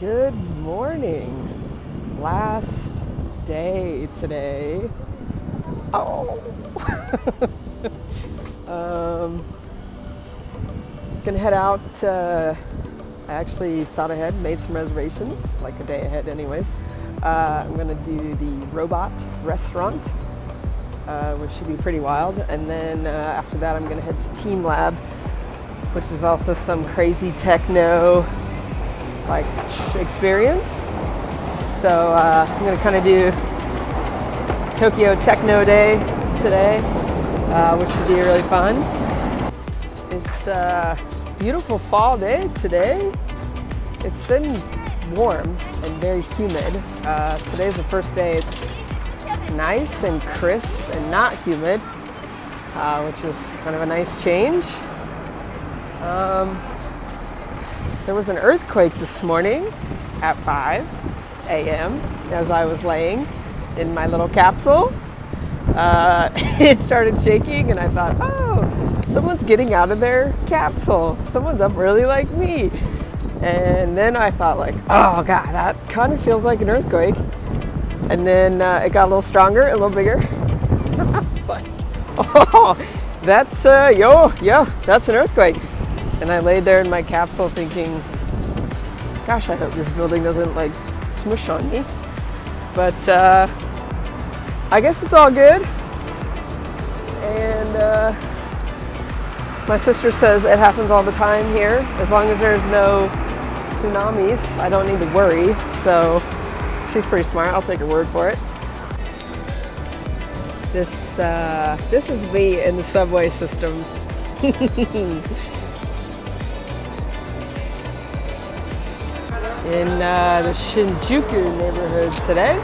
Good morning. Last day today. Oh. Gonna head out. I actually thought ahead, made some reservations, like a day ahead, anyways. I'm gonna do the Robot Restaurant, which should be pretty wild. And then after that, I'm gonna head to Team Lab, which is also some crazy techno like experience. So I'm gonna kind of do Tokyo Techno Day today, which should be really fun. It's a beautiful fall day today. It's been warm and very humid. Today's the first day it's nice and crisp and not humid, which is kind of a nice change. There was an earthquake this morning at 5 a.m. as I was laying in my little capsule. It started shaking and I thought, oh, someone's getting out of their capsule. Someone's up early like me. And then I thought like, oh God, that kind of feels like an earthquake. And then it got a little stronger, a little bigger. It's like, oh, that's, that's an earthquake. And I laid there in my capsule thinking, gosh, I hope this building doesn't like smush on me. But I guess it's all good. And my sister says it happens all the time here. As long as there's no tsunamis, I don't need to worry. So she's pretty smart. I'll take her word for it. This is me in the subway system. In the Shinjuku neighborhood today.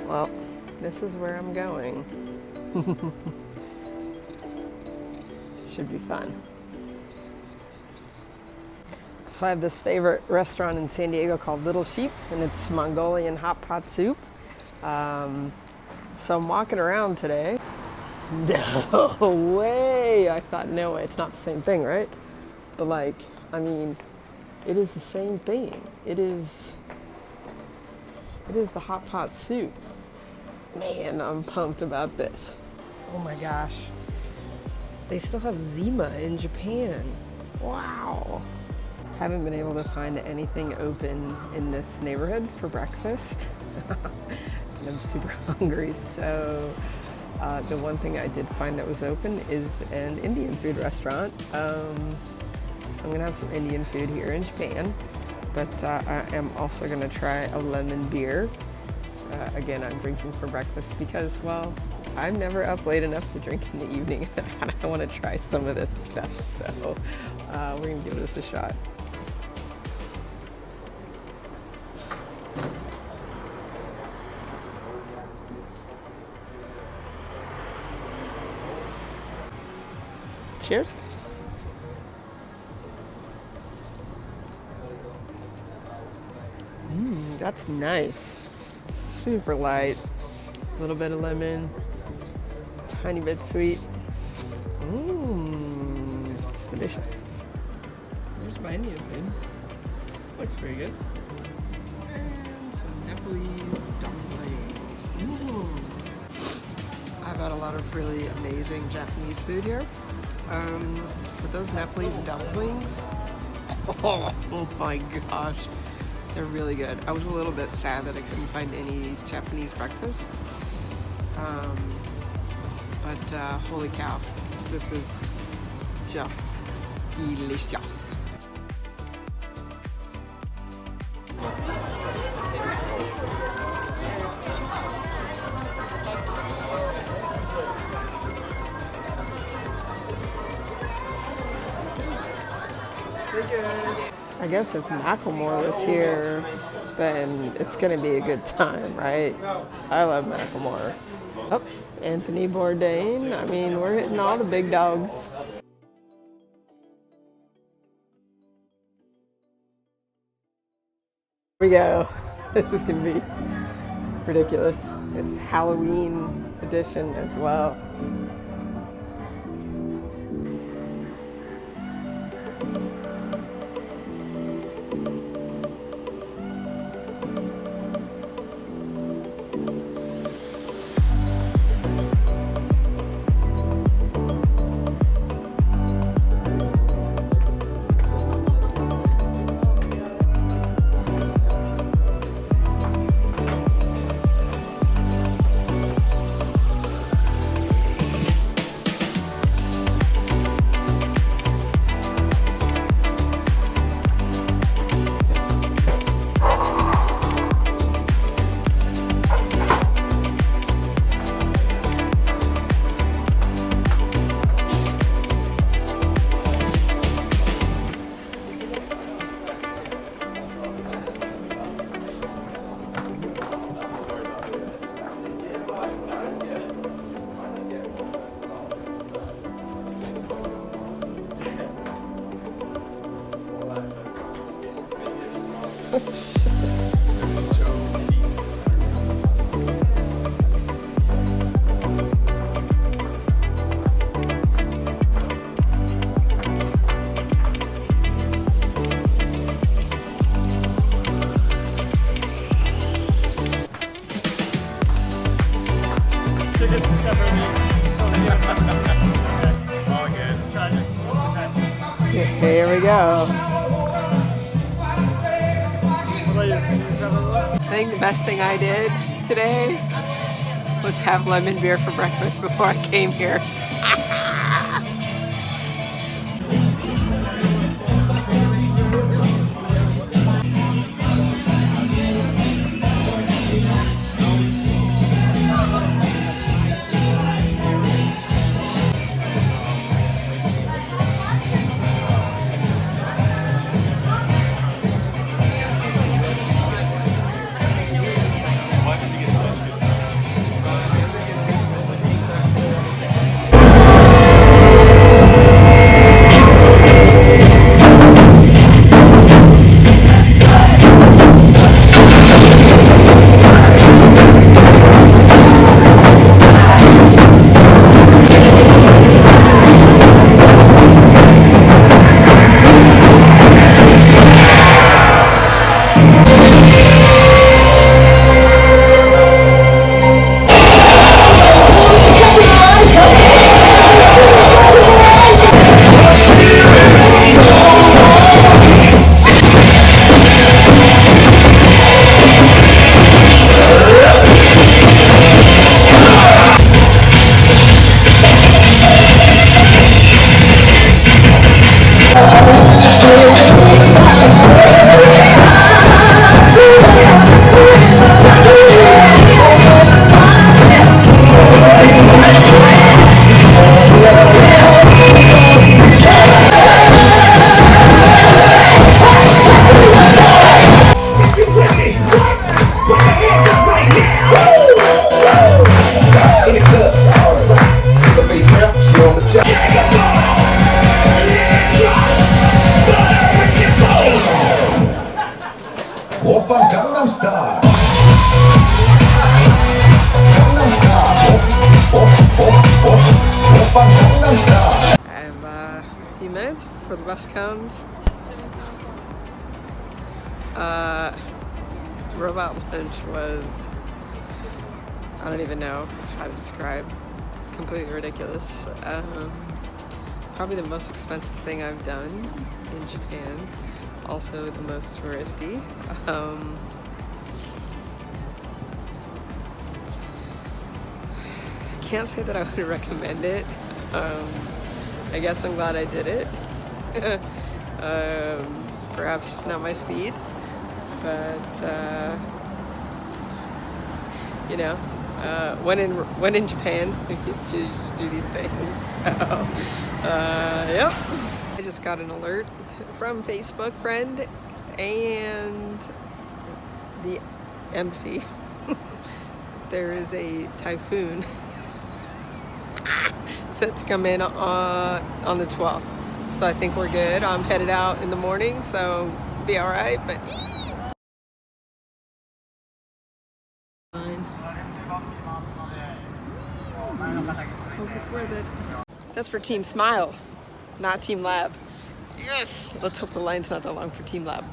Well, this is where I'm going. Should be fun. So I have this favorite restaurant in San Diego called Little Sheep, and it's Mongolian hot pot soup. So I'm walking around today. No way! I thought, no way, it's not the same thing, right? But like, I mean, it is the same thing. It is the hot pot soup. Man, I'm pumped about this. Oh my gosh. They still have Zima in Japan. Wow. Haven't been able to find anything open in this neighborhood for breakfast. And I'm super hungry, so the one thing I did find that was open is an Indian food restaurant. So I'm gonna have some Indian food here in Japan, but I am also gonna try a lemon beer. Again, I'm drinking for breakfast because, well, I'm never up late enough to drink in the evening and I wanna try some of this stuff. So we're gonna give this a shot. Cheers. That's nice. Super light. A little bit of lemon. Tiny bit sweet. It's delicious. There's my Indian food. Looks pretty good. And some Nepalese dumplings. I've had a lot of really amazing Japanese food here. But those Nepalese dumplings, oh my gosh, they're really good. I was a little bit sad that I couldn't find any Japanese breakfast. But holy cow, this is just delicious. I guess if Macklemore was here, then it's gonna be a good time, right? I love Macklemore. Oh, Anthony Bourdain. I mean, we're hitting all the big dogs. Here we go. This is gonna be ridiculous. It's Halloween edition as well. Here we go. I think the best thing I did today was have lemon beer for breakfast before I came here. Oppan Gangnam Style. Oppan Gangnam Style. I have a few minutes before the bus comes. Robot lunch was, I don't even know how to describe, completely ridiculous. Probably the most expensive thing I've done in Japan. Also the most touristy. I can't say that I would recommend it. I guess I'm glad I did it. Perhaps just not my speed, but you know, when in Japan, you just do these things. So, yep. I just got an alert from Facebook friend and the MC. There is a typhoon set to come in on the 12th. So I think we're good. I'm headed out in the morning, so be all right, but fine. Hope it's worth it. That's for Team Smile, not Team Lab. Yes! Let's hope the line's not that long for Team Lab.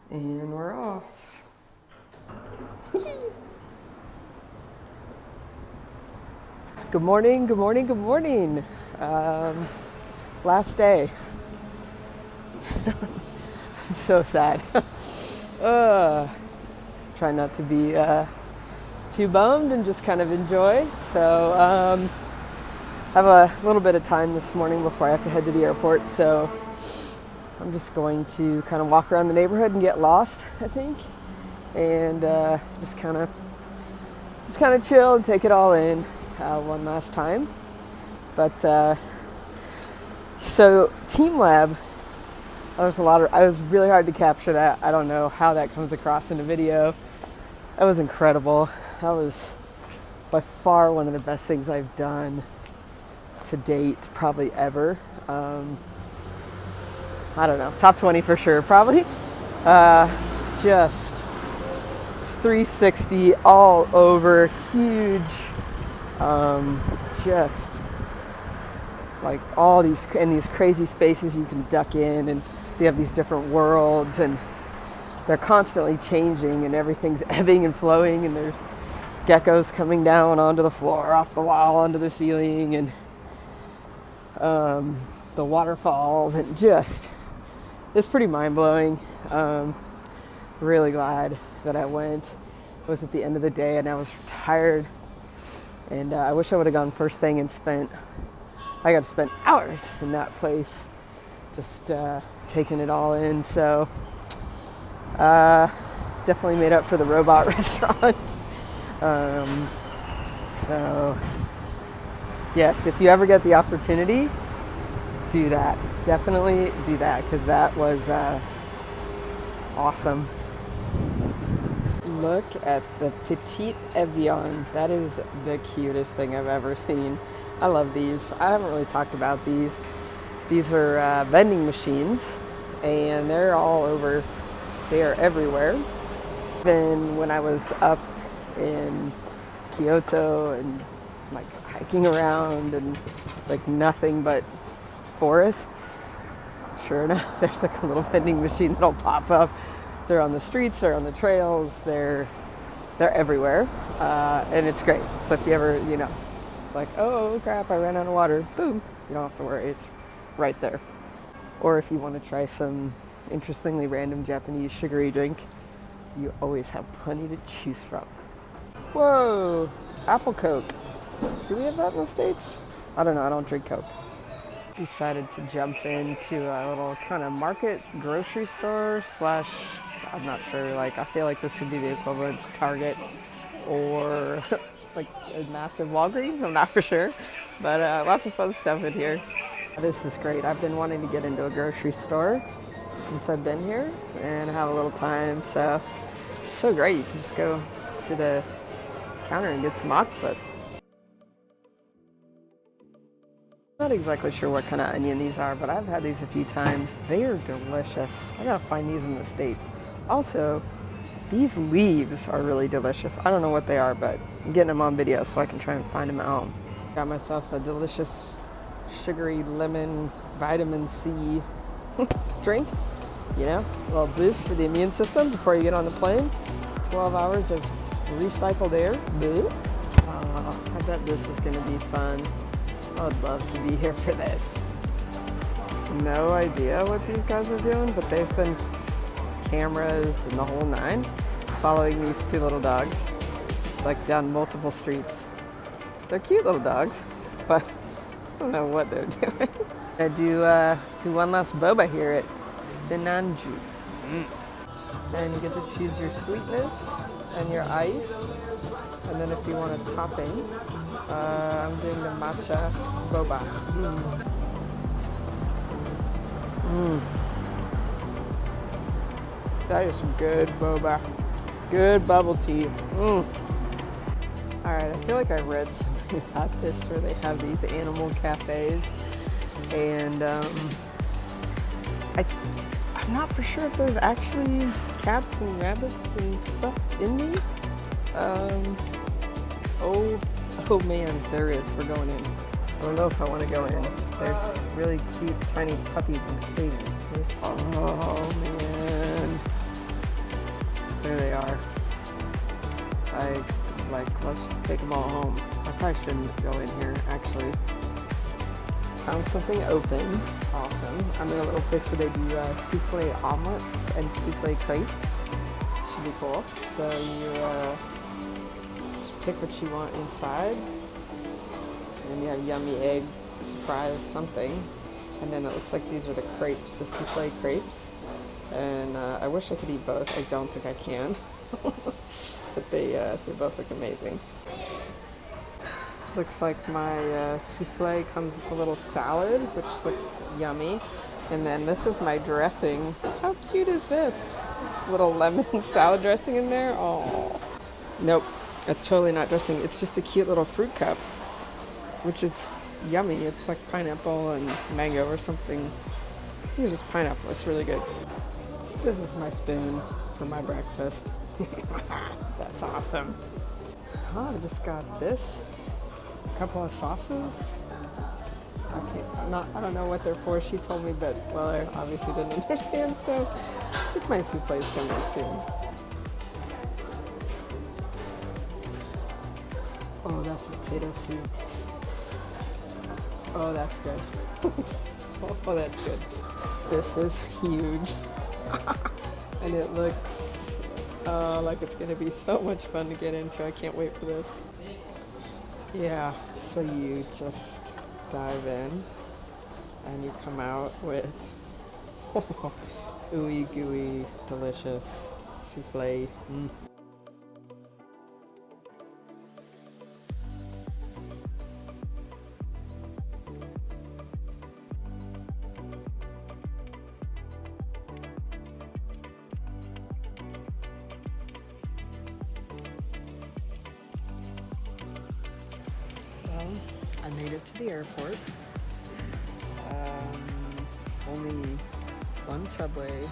And we're off. Good morning, good morning, good morning. Last day. I'm so sad. Try not to be too bummed and just kind of enjoy. So have a little bit of time this morning before I have to head to the airport. So I'm just going to kind of walk around the neighborhood and get lost, I think, and just kind of chill and take it all in one last time. But so Team Lab, I was really hard to capture that. I don't know how that comes across in a video. That was incredible. That was by far one of the best things I've done to date, probably ever. I don't know, top 20 for sure, probably. Just 360 all over, huge. Just like all these crazy spaces you can duck in, and you have these different worlds, and they're constantly changing, and everything's ebbing and flowing, and there's geckos coming down onto the floor, off the wall, onto the ceiling, and the waterfalls, and just, it's pretty mind-blowing. Really glad that I went. It was at the end of the day, and I was tired, and I wish I would have gone first thing and I got to spend hours in that place, just taking it all in. So definitely made up for the robot restaurant. So yes, if you ever get the opportunity, do that. Definitely do that, because that was awesome. Look at the Petit Evian. That is the cutest thing I've ever seen. I love these. I haven't really talked about these. These are vending machines, and they're all over. They are everywhere. Even when I was up in Kyoto and like hiking around and like nothing but forest, sure enough, there's like a little vending machine that'll pop up. They're on the streets, they're on the trails, they're everywhere, and it's great. So if you ever, it's like, oh crap, I ran out of water, boom, you don't have to worry, it's right there. Or if you want to try some interestingly random Japanese sugary drink, you always have plenty to choose from. Whoa, apple Coke. Do we have that in the States? I don't know, I don't drink Coke. Decided to jump into a little kind of market grocery store slash, I'm not sure, like I feel like this would be the equivalent to Target or like a massive Walgreens, I'm not for sure, but lots of fun stuff in here. This is great. I've been wanting to get into a grocery store since I've been here and have a little time, so it's so great. You can just go to the counter and get some octopus. Not exactly sure what kind of onion these are, but I've had these a few times. They are delicious. I gotta find these in the States. Also, these leaves are really delicious. I don't know what they are, but I'm getting them on video so I can try and find them at home. Got myself a delicious sugary lemon vitamin C drink. A little boost for the immune system before you get on the plane. 12 hours of recycled air. Boo. I bet this is gonna be fun. I would love to be here for this. No idea what these guys are doing, but they've been cameras and the whole nine following these two little dogs, like down multiple streets. They're cute little dogs, but I don't know what they're doing. I do one last boba here at Sinanju. And you get to choose your sweetness and your ice. And then if you want a topping, I'm doing the matcha boba. That is some good boba. Good bubble tea. Alright, I feel like I read something about this where they have these animal cafes. And I'm not for sure if there's actually cats and rabbits and stuff in these. Oh man, there is. We're going in. I don't know if I want to go in. There's really cute tiny puppies in cages. Oh man. are. Let's just take them all home. I probably shouldn't go in here, actually. Found something open. Awesome. I'm in a little place where they do souffle omelets and souffle crepes. Should be cool. So you just pick what you want inside. And you have yummy egg, surprise, something. And then it looks like these are the crepes, the souffle crepes. And I wish I could eat both. I don't think I can. But they both look amazing. Looks like my souffle comes with a little salad, which looks yummy. And then this is my dressing. How cute is this? This little lemon salad dressing in there. Oh, nope, it's totally not dressing. It's just a cute little fruit cup, which is yummy. It's like pineapple and mango or something. I think it's just pineapple. It's really good. This is my spoon for my breakfast. That's awesome. Oh, I just got this. A couple of sauces. I don't know what they're for. She told me, but well, I obviously didn't understand. So I think my souffle is coming soon. Oh, that's potato soup. Oh, that's good. Oh, that's good. This is huge. And it looks like it's going to be so much fun to get into. I can't wait for this. Yeah, so you just dive in and you come out with ooey gooey, delicious souffle. I made it to the airport. Only one subway,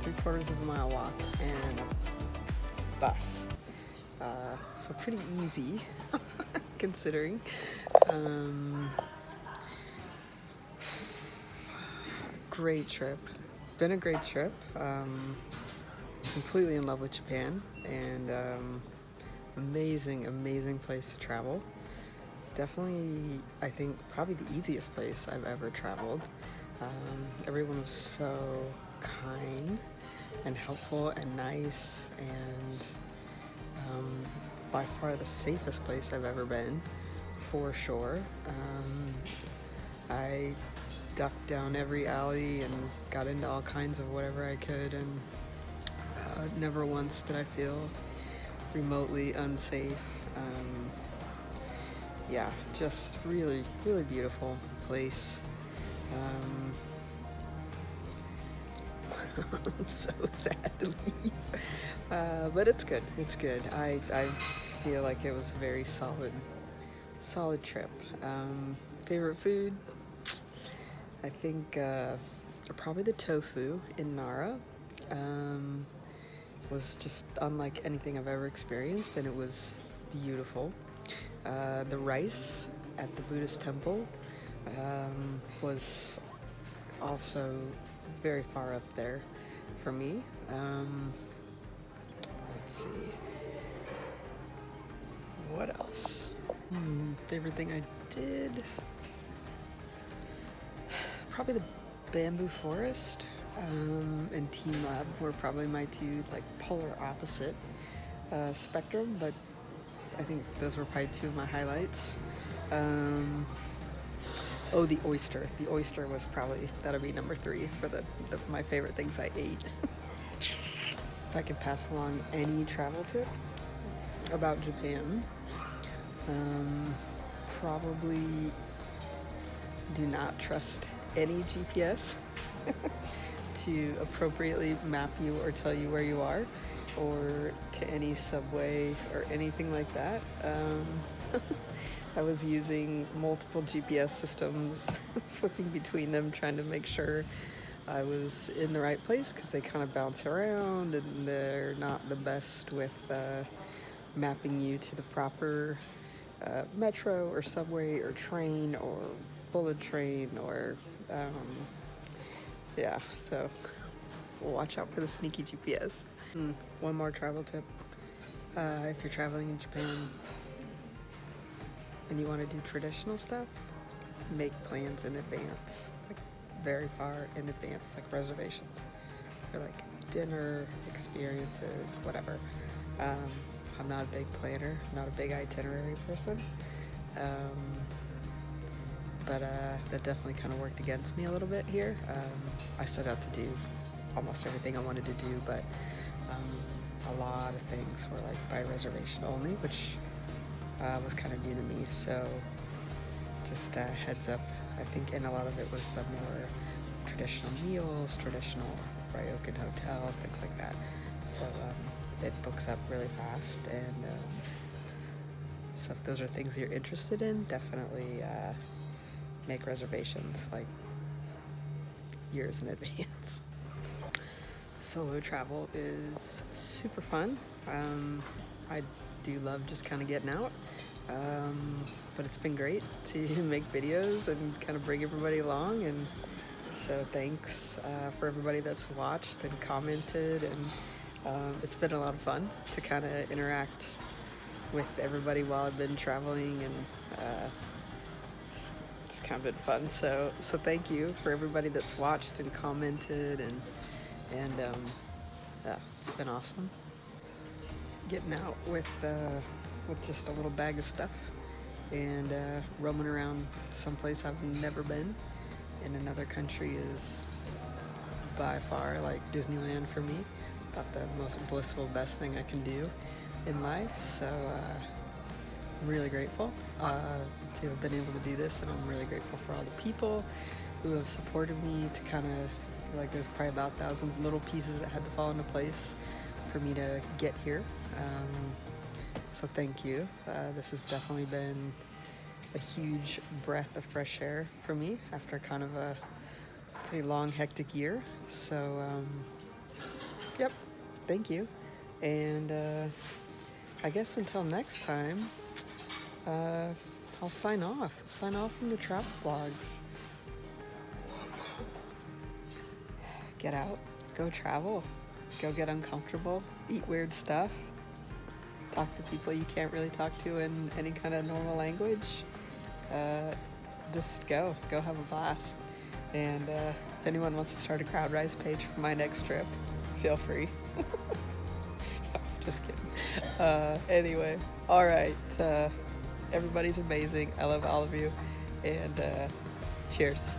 3/4 of a mile walk, and a bus. So pretty easy, considering. Great trip. Been a great trip. Completely in love with Japan, and amazing place to travel. Definitely, I think, probably the easiest place I've ever traveled. Everyone was so kind and helpful and nice, and by far the safest place I've ever been, for sure. I ducked down every alley and got into all kinds of whatever I could, and never once did I feel remotely unsafe. Yeah, just really beautiful place. I'm so sad to leave, but it's good. It's good. I feel like it was a very solid trip. Favorite food? I think probably the tofu in Nara. Was just unlike anything I've ever experienced, and it was beautiful. The rice at the Buddhist temple was also very far up there for me. Let's see. What else? Favorite thing I did? Probably the bamboo forest and Team Lab were probably my two polar opposite spectrum, but I think those were probably two of my highlights. The oyster. The oyster was probably, that'll be number 3 for my favorite things I ate. If I could pass along any travel tip about Japan, probably do not trust any GPS to appropriately map you or tell you where you are, or to any subway or anything like that. I was using multiple GPS systems, flipping between them, trying to make sure I was in the right place, because they kind of bounce around and they're not the best with mapping you to the proper metro or subway or train or bullet train or so Watch out for the sneaky GPS. One more travel tip. If you're traveling in Japan and you want to do traditional stuff, make plans in advance, like very far in advance, like reservations for like dinner, experiences, whatever. I'm not a big planner, not a big itinerary person, but that definitely kind of worked against me a little bit here. I set out to do almost everything I wanted to do, but a lot of things were like by reservation only, which was kind of new to me. So just heads up, I think, and a lot of it was the more traditional meals, traditional Ryokan hotels, things like that. So it books up really fast, and so if those are things you're interested in, definitely make reservations like years in advance. Solo travel is super fun. I do love just kind of getting out, but it's been great to make videos and kind of bring everybody along, and so thanks for everybody that's watched and commented, and it's been a lot of fun to kind of interact with everybody while I've been traveling, and it's kind of been fun. So thank you for everybody that's watched and commented, and yeah, it's been awesome getting out with just a little bag of stuff and roaming around someplace I've never been in another country is by far like Disneyland for me. About the most blissful, best thing I can do in life. So I'm really grateful to have been able to do this, and I'm really grateful for all the people who have supported me to kind of, like, there's probably about 1,000 little pieces that had to fall into place for me to get here. So thank you. This has definitely been a huge breath of fresh air for me after kind of a pretty long, hectic year. So yep, thank you. And I guess until next time, I'll sign off from the travel vlogs. Get out, go travel, go get uncomfortable, eat weird stuff, talk to people you can't really talk to in any kind of normal language. Just go have a blast. And if anyone wants to start a CrowdRise page for my next trip, feel free. Just kidding. Anyway, all right. Everybody's amazing. I love all of you. And cheers.